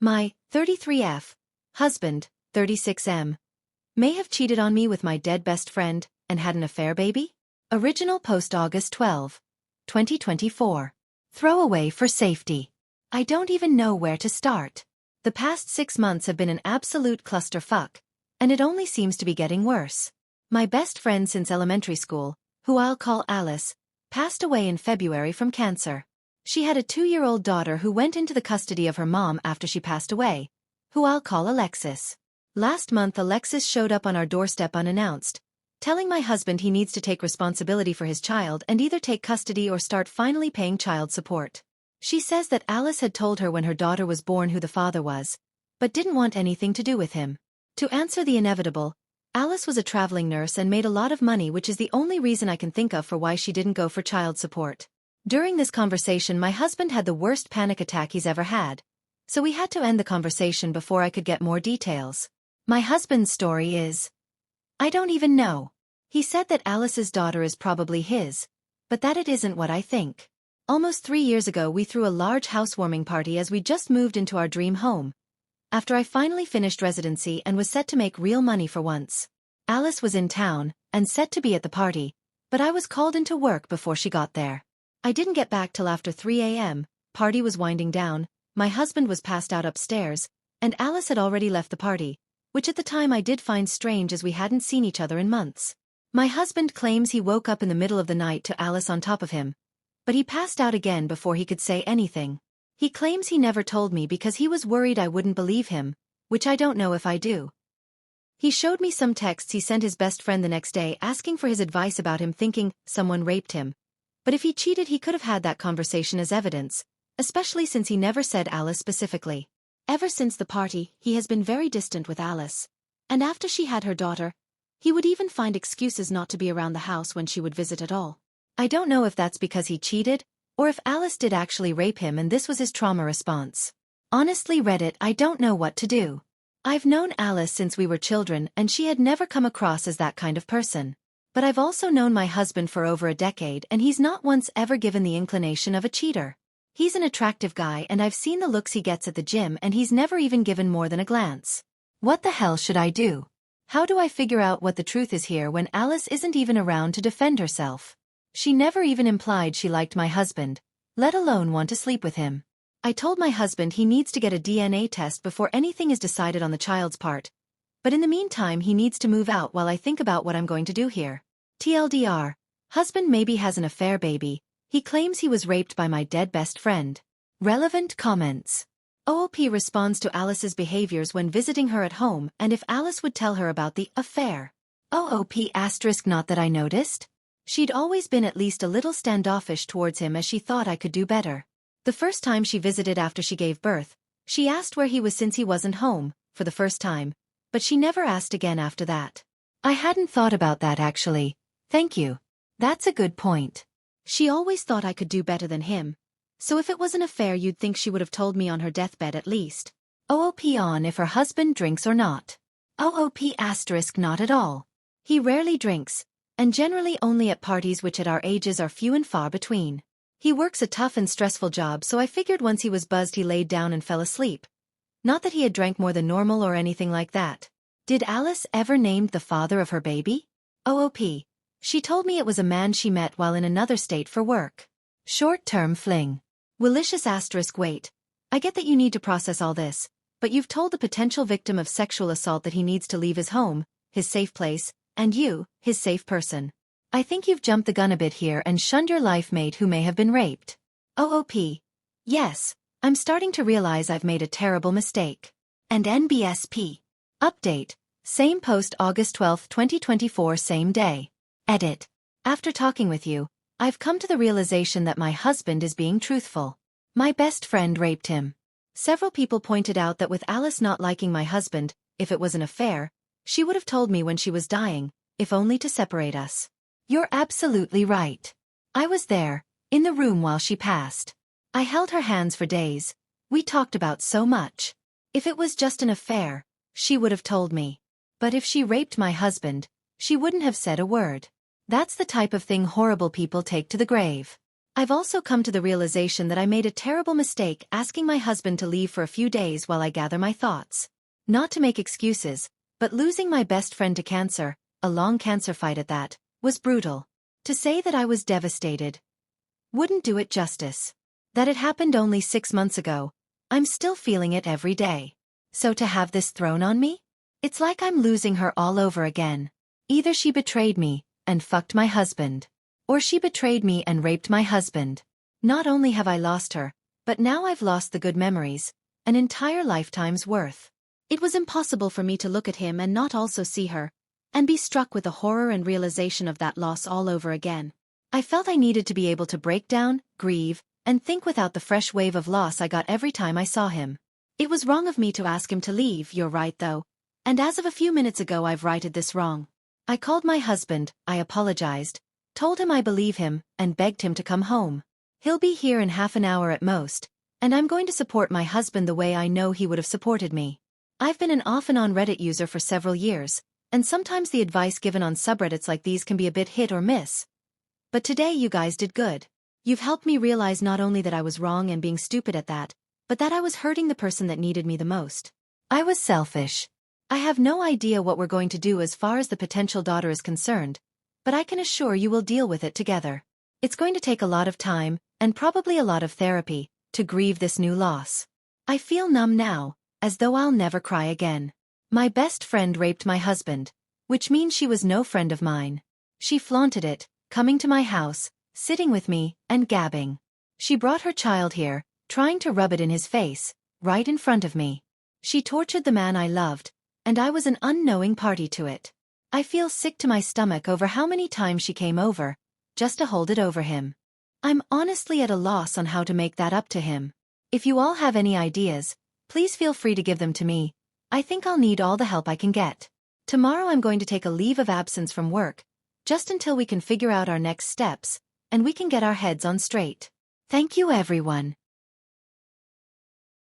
My 33F husband, 36M, may have cheated on me with my dead best friend and had an affair baby? Original post August 12, 2024. Throwaway for safety. I don't even know where to start. The past 6 months have been an absolute clusterfuck, and it only seems to be getting worse. My best friend since elementary school, who I'll call Alice, passed away in February from cancer. She had a 2-year-old daughter who went into the custody of her mom after she passed away, who I'll call Alexis. Last month Alexis showed up on our doorstep unannounced, telling my husband he needs to take responsibility for his child and either take custody or start finally paying child support. She says that Alice had told her when her daughter was born who the father was, but didn't want anything to do with him. To answer the inevitable, Alice was a traveling nurse and made a lot of money, which is the only reason I can think of for why she didn't go for child support. During this conversation my husband had the worst panic attack he's ever had, so we had to end the conversation before I could get more details. My husband's story is, I don't even know. He said that Alice's daughter is probably his, but that it isn't what I think. Almost 3 years ago we threw a large housewarming party as we just moved into our dream home. After I finally finished residency and was set to make real money for once. Alice was in town, and set to be at the party, but I was called into work before she got there. I didn't get back till after 3 a.m., party was winding down, my husband was passed out upstairs, and Alice had already left the party, which at the time I did find strange as we hadn't seen each other in months. My husband claims he woke up in the middle of the night to Alice on top of him, but he passed out again before he could say anything. He claims he never told me because he was worried I wouldn't believe him, which I don't know if I do. He showed me some texts he sent his best friend the next day asking for his advice about him, thinking someone raped him. But if he cheated he could have had that conversation as evidence, especially since he never said Alice specifically. Ever since the party, he has been very distant with Alice. And after she had her daughter, he would even find excuses not to be around the house when she would visit at all. I don't know if that's because he cheated, or if Alice did actually rape him and this was his trauma response. Honestly, Reddit, I don't know what to do. I've known Alice since we were children and she had never come across as that kind of person. But I've also known my husband for over a decade and he's not once ever given the inclination of a cheater. He's an attractive guy and I've seen the looks he gets at the gym and he's never even given more than a glance. What the hell should I do? How do I figure out what the truth is here when Alice isn't even around to defend herself? She never even implied she liked my husband, let alone want to sleep with him. I told my husband he needs to get a DNA test before anything is decided on the child's part. But in the meantime he needs to move out while I think about what I'm going to do here. TLDR, husband maybe has an affair baby. He claims he was raped by my dead best friend. Relevant comments. OOP responds to Alice's behaviors when visiting her at home and if Alice would tell her about the affair. OOP asterisk not that I noticed. She'd always been at least a little standoffish towards him as she thought I could do better. The first time she visited after she gave birth, she asked where he was since he wasn't home, for the first time, but she never asked again after that. I hadn't thought about that actually. Thank you. That's a good point. She always thought I could do better than him. So if it was an affair you'd think she would have told me on her deathbed at least. OOP on if her husband drinks or not. OOP asterisk not at all. He rarely drinks, and generally only at parties which at our ages are few and far between. He works a tough and stressful job so I figured once he was buzzed he laid down and fell asleep. Not that he had drank more than normal or anything like that. Did Alice ever name the father of her baby? OOP. She told me it was a man she met while in another state for work. Short-term fling. Willicious asterisk wait. I get that you need to process all this, but you've told the potential victim of sexual assault that he needs to leave his home, his safe place, and you, his safe person. I think you've jumped the gun a bit here and shunned your life mate who may have been raped. OOP. Yes, I'm starting to realize I've made a terrible mistake. And NBSP. Update. Same post August 12, 2024 same day. Edit. After talking with you, I've come to the realization that my husband is being truthful. My best friend raped him. Several people pointed out that with Alice not liking my husband, if it was an affair, she would have told me when she was dying, if only to separate us. You're absolutely right. I was there, in the room while she passed. I held her hands for days. We talked about so much. If it was just an affair, she would have told me. But if she raped my husband, she wouldn't have said a word. That's the type of thing horrible people take to the grave. I've also come to the realization that I made a terrible mistake asking my husband to leave for a few days while I gather my thoughts. Not to make excuses, but losing my best friend to cancer, a long cancer fight at that, was brutal. To say that I was devastated wouldn't do it justice. That it happened only 6 months ago, I'm still feeling it every day. So to have this thrown on me? It's like I'm losing her all over again. Either she betrayed me and fucked my husband, or she betrayed me and raped my husband. Not only have I lost her, but now I've lost the good memories, an entire lifetime's worth. It was impossible for me to look at him and not also see her, and be struck with the horror and realization of that loss all over again. I felt I needed to be able to break down, grieve, and think without the fresh wave of loss I got every time I saw him. It was wrong of me to ask him to leave, you're right though, and as of a few minutes ago I've righted this wrong. I called my husband, I apologized, told him I believe him, and begged him to come home. He'll be here in half an hour at most, and I'm going to support my husband the way I know he would have supported me. I've been an off-and-on Reddit user for several years, and sometimes the advice given on subreddits like these can be a bit hit or miss. But today you guys did good. You've helped me realize not only that I was wrong and being stupid at that, but that I was hurting the person that needed me the most. I was selfish. I have no idea what we're going to do as far as the potential daughter is concerned, but I can assure you we'll deal with it together. It's going to take a lot of time, and probably a lot of therapy, to grieve this new loss. I feel numb now, as though I'll never cry again. My best friend raped my husband, which means she was no friend of mine. She flaunted it, coming to my house, sitting with me, and gabbing. She brought her child here, trying to rub it in his face, right in front of me. She tortured the man I loved, and I was an unknowing party to it. I feel sick to my stomach over how many times she came over, just to hold it over him. I'm honestly at a loss on how to make that up to him. If you all have any ideas, please feel free to give them to me. I think I'll need all the help I can get. Tomorrow I'm going to take a leave of absence from work, just until we can figure out our next steps, and we can get our heads on straight. Thank you everyone.